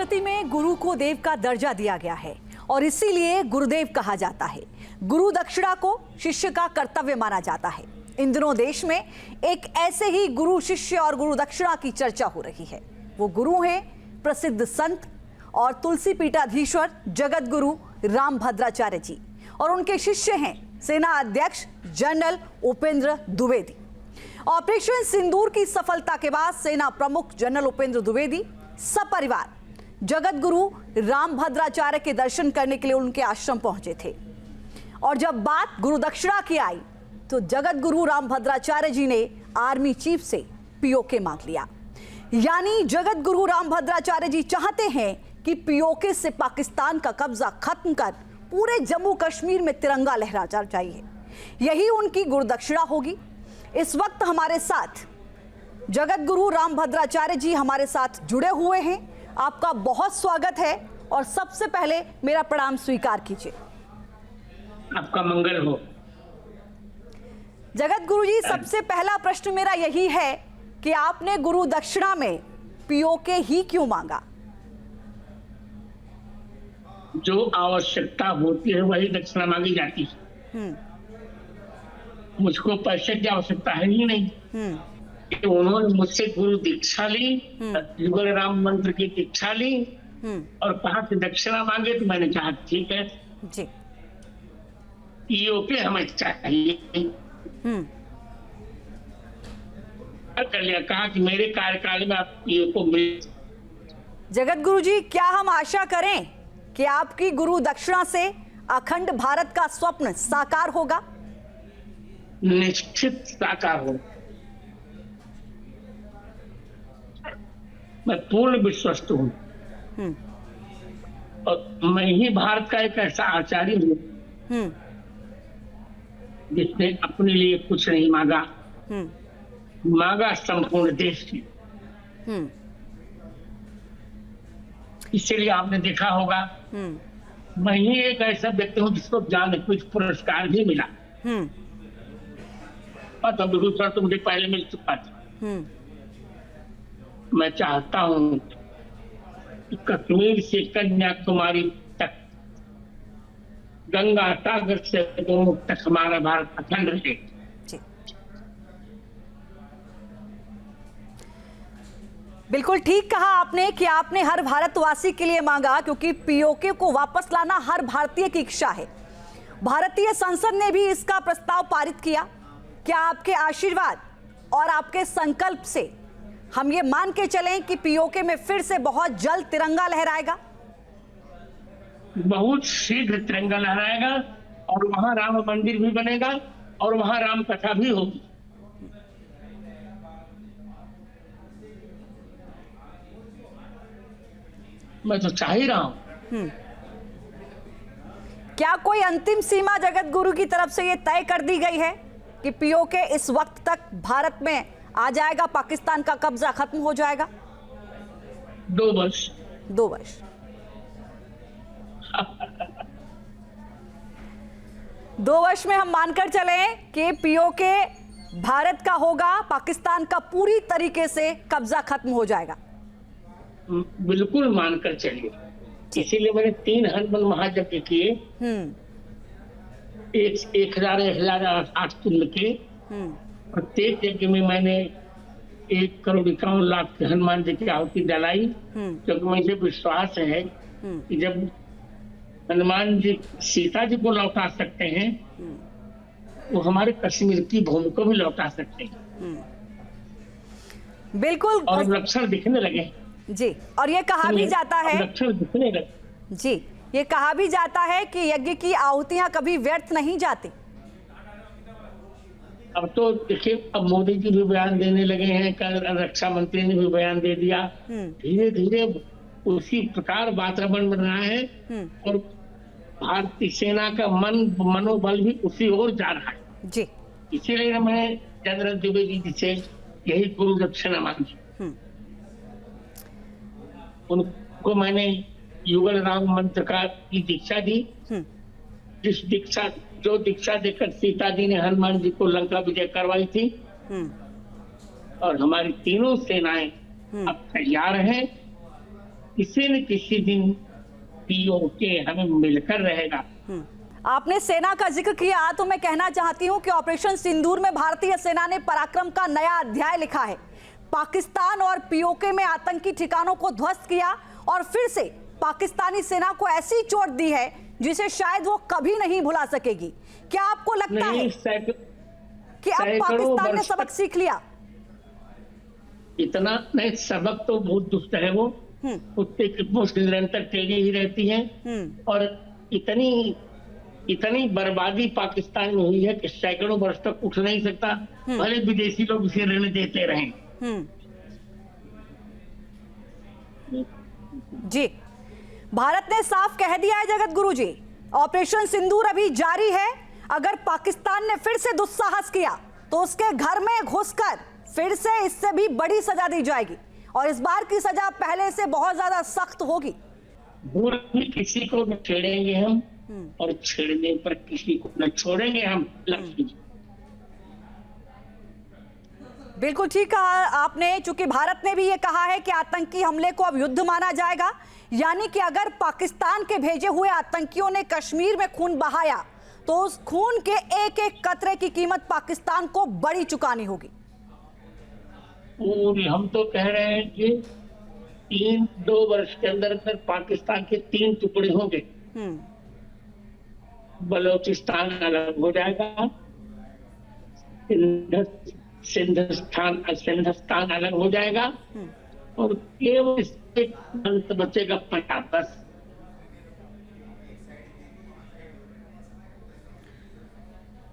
संस्कृति में गुरु को देव का दर्जा दिया गया है और इसीलिए गुरुदेव कहा जाता है। गुरु दक्षिणा को शिष्य का कर्तव्य माना जाता है। इन दिनों देश में एक ऐसे ही गुरु शिष्य और गुरु दक्षिणा की चर्चा हो रही है। वो गुरु हैं प्रसिद्ध संत और तुलसी पीठाधीश्वर जगत गुरु रामभद्राचार्य जी और उनके शिष्य हैं सेना अध्यक्ष जनरल उपेंद्र द्विवेदी। ऑपरेशन सिंदूर की सफलता के बाद सेना प्रमुख जनरल उपेंद्र द्विवेदी सपरिवार जगत गुरु रामभद्राचार्य के दर्शन करने के लिए उनके आश्रम पहुंचे थे और जब बात गुरु दक्षिणा की आई तो जगत गुरु रामभद्राचार्य जी ने आर्मी चीफ से पीओके मांग लिया। यानी जगत गुरु रामभद्राचार्य जी चाहते हैं कि पीओके से पाकिस्तान का कब्जा खत्म कर पूरे जम्मू कश्मीर में तिरंगा लहराना चाहिए। यही उनकी गुरु दक्षिणा होगी। इस वक्त हमारे साथ जगत गुरु रामभद्राचार्य जी हमारे साथ जुड़े हुए हैं। आपका बहुत स्वागत है और सबसे पहले मेरा प्रणाम स्वीकार कीजिए। आपका मंगल हो। जगत गुरु जी, सबसे पहला प्रश्न मेरा यही है कि आपने गुरु दक्षिणा में पीओके ही क्यों मांगा? जो आवश्यकता होती है वही दक्षिणा मांगी जाती है। मुझको पैसे की आवश्यकता है ही नहीं। उन्होंने मुझसे गुरु दीक्षा ली, युगल राम मंत्र की दीक्षा ली और कहा कि दक्षिणा मांगे तो मैंने कहा ठीक है जी। पीओके हमें चाहिए। कर लिया, कहा कि मेरे कार्यकाल में आप पीओके मिल। जगत गुरु जी, क्या हम आशा करें कि आपकी गुरु दक्षिणा से अखंड भारत का स्वप्न साकार होगा? निश्चित साकार हो। मैं पूर्ण विश्वस्त हूँ और मैं ही भारत का एक ऐसा आचार्य हूँ जिसने अपने लिए कुछ नहीं मांगा, मांगा संपूर्ण देश की। इसलिए आपने देखा होगा मैं ही एक ऐसा व्यक्ति हूँ जिसको ज्ञानपीठ पुरस्कार भी मिला। पद्म विभूषण तो मुझे पहले मिल चुका था। मैं चाहता हूँ कि कश्मीर से कन्याकुमारी तक, गंगा सागर से गोमुख तक हमारा भारत अखंड रहे। बिल्कुल ठीक कहा आपने कि आपने हर भारतवासी के लिए मांगा, क्योंकि पीओके को वापस लाना हर भारतीय की इच्छा है। भारतीय संसद ने भी इसका प्रस्ताव पारित किया। क्या आपके आशीर्वाद और आपके संकल्प से हम ये मान के चलें कि पीओके में फिर से बहुत जल्द तिरंगा लहराएगा? बहुत शीघ्र तिरंगा लहराएगा और वहां राम मंदिर भी बनेगा और वहां राम कथा भी होगी। मैं तो चाह ही रहा हूं। क्या कोई अंतिम सीमा जगत गुरु की तरफ से ये तय कर दी गई है कि पीओके इस वक्त तक भारत में आ जाएगा, पाकिस्तान का कब्जा खत्म हो जाएगा? 2 वर्ष। 2 वर्ष। दो वर्ष में हम मानकर चले कि पीओके भारत का होगा, पाकिस्तान का पूरी तरीके से कब्जा खत्म हो जाएगा। बिल्कुल मानकर चलिए। इसीलिए मैंने 3 हनुमान महायज्ञ किए, 1008 कुंड के। प्रत्येक यज्ञ में मैंने 1,51,00,000 के हनुमान जी की आहुति जलाई, क्योंकि मुझे विश्वास है कि जब हनुमान जी सीता जी को लौटा सकते हैं वो हमारे कश्मीर की भूमि को भी लौटा सकते हैं। बिल्कुल। और लक्षण दिखने लगे जी। और ये कहा भी जाता है, लक्षण दिखने लगे जी, ये कहा भी जाता है कि यज्ञ की आहुतियां कभी व्यर्थ नहीं जाती। अब तो देखिए, अब मोदी जी भी बयान देने लगे हैं, कल रक्षा मंत्री ने भी बयान दे दिया। धीरे धीरे उसी प्रकार वातावरण बन रहा है और भारतीय सेना का मनोबल भी उसी ओर जा रहा है जी। इसीलिए मैं जनरल द्विवेदी जी से यही गुरु दक्षिणा मांगी। उनको मैंने युगल राम मंत्र की दीक्षा दी, जो दीक्षा देकर सीता जी ने हनुमान जी को लंका विजय करवाई थी। और हमारी तीनों सेनाएं अब तैयार हैं किसी न किसी दिन पीओके हमें मिलकर रहेगा। आपने सेना का जिक्र किया तो मैं कहना चाहती हूं कि ऑपरेशन सिंदूर में भारतीय सेना ने पराक्रम का नया अध्याय लिखा है। पाकिस्तान और पीओके में आतंकी ठिकानों को ध्वस्त किया और फिर से पाकिस्तानी सेना को ऐसी चोट दी है जिसे शायद वो कभी नहीं भुला सकेगी। क्या आपको लगता है कि अब पाकिस्तान ने सबक सीख लिया? इतना नहीं, सबक तो बहुत दुष्ट है। वो कुत्ते की पूंछ निरंतर टेढ़ी ही रहती है और इतनी बर्बादी पाकिस्तान में हुई है कि सैकड़ों वर्ष तक उठ नहीं सकता, भले विदेशी लोग इसे रहने देते रहें। जी, भारत ने साफ कह दिया है जगत गुरु जी, ऑपरेशन सिंदूर अभी जारी है। अगर पाकिस्तान ने फिर से दुस्साहस किया तो उसके घर में घुसकर फिर से इससे भी बड़ी सजा दी जाएगी और इस बार की सजा पहले से बहुत ज्यादा सख्त होगी। दूर भी किसी को न छेड़ेंगे हम और छेड़ने पर किसी को न छोड़ेंगे हम। बिल्कुल ठीक कहा आपने, चूंकि भारत ने भी ये कहा है कि आतंकी हमले को अब युद्ध माना जाएगा, यानी कि अगर पाकिस्तान के भेजे हुए आतंकियों ने कश्मीर में खून बहाया तो उस खून के एक एक कतरे की कीमत पाकिस्तान को बड़ी चुकानी होगी। और हम तो कह रहे हैं कि 2 वर्ष के अंदर पाकिस्तान के 3 टुकड़े होंगे। बलोचिस्तान अलग हो जाएगा, सिंधिस्तान अलग हो जाएगा और केवल अंत बचेगा पंजाब। बस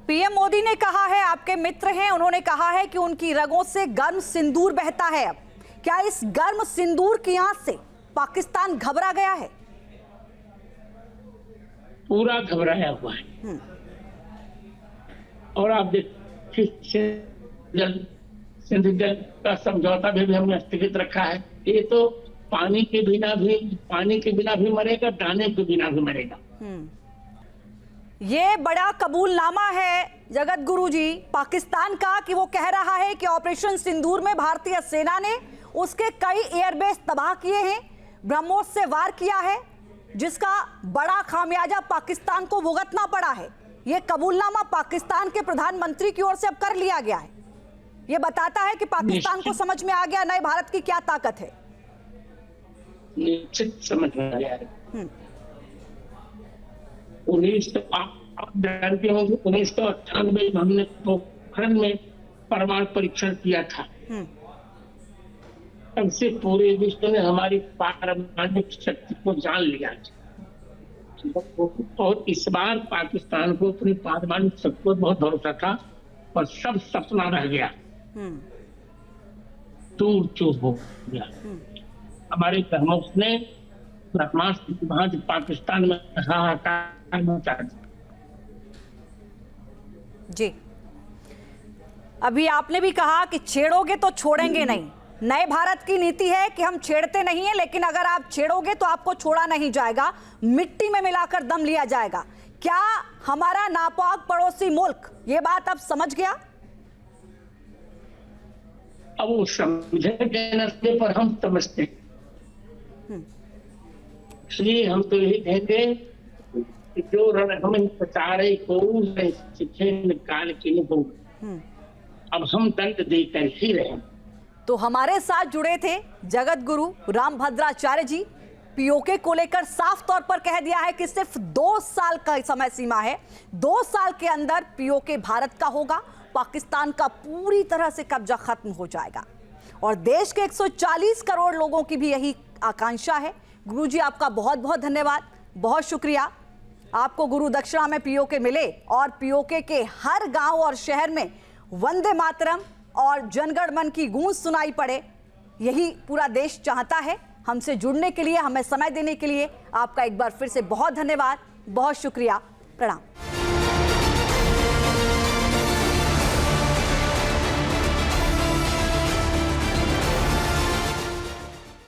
पीएम मोदी ने कहा है, आपके मित्र हैं, उन्होंने कहा है कि उनकी रगों से गर्म सिंदूर बहता है। अब क्या इस गर्म सिंदूर की आंच से पाकिस्तान घबरा गया है? पूरा घबराया हुआ है। और आप देखिए सिंध जल का समझौता भी हमने स्थगित रखा है। ये तो पानी के बिना भी मरेगा, दाने के बिना भी मरेगा। ये बड़ा कबूलनामा है जगत गुरु जी पाकिस्तान का कि वो कह रहा है कि ऑपरेशन सिंदूर में भारतीय सेना ने उसके कई एयरबेस तबाह किए हैं, ब्रह्मोस से वार किया है, जिसका बड़ा खामियाजा पाकिस्तान को भुगतना पड़ा है। ये कबूलनामा पाकिस्तान के प्रधानमंत्री की ओर से अब कर लिया गया है। ये बताता है कि पाकिस्तान को समझ में आ गया नए भारत की क्या ताकत है। निश्चित समझ में आ गया है। 1998 में हमने पोखरण में परमाणु परीक्षण किया था। तब से पूरे विश्व ने हमारी पारमाणविक शक्ति को जान लिया और इस बार पाकिस्तान को अपनी पारमाणविक शक्ति पर बहुत भरोसा था और सब सपना रह गया, चूर चूर हो गया। हमारे धर्मों ने पाकिस्तान में हाहाकार मचा दिया। जी, अभी आपने भी कहा कि छेड़ोगे तो छोड़ेंगे नहीं। नए भारत की नीति है कि हम छेड़ते नहीं है, लेकिन अगर आप छेड़ोगे तो आपको छोड़ा नहीं जाएगा, मिट्टी में मिलाकर दम लिया जाएगा। क्या हमारा नापाक पड़ोसी मुल्क ये बात अब समझ गया? अब वो समझे पर हम समझते हैं, इसलिए हम तो यही कहेंगे कि जो रण हमें प्रचारे को सीखे निकाल के हो, अब हम दंड देकर ही रहे। तो हमारे साथ जुड़े थे जगत गुरु रामभद्राचार्य जी। पीओके को लेकर साफ तौर पर कह दिया है कि सिर्फ 2 साल का समय सीमा है। 2 साल के अंदर पीओके भारत का होगा, पाकिस्तान का पूरी तरह से कब्जा खत्म हो जाएगा और देश के 140 करोड़ लोगों की भी यही आकांक्षा है। गुरु जी, आपका बहुत बहुत धन्यवाद, बहुत शुक्रिया। आपको गुरु दक्षिणा में पीओके मिले और पीओके के हर गांव और शहर में वंदे मातरम और जनगण मन की गूंज सुनाई पड़े, यही पूरा देश चाहता है। हमसे जुड़ने के लिए, हमें समय देने के लिए आपका एक बार फिर से बहुत धन्यवाद, बहुत शुक्रिया, प्रणाम।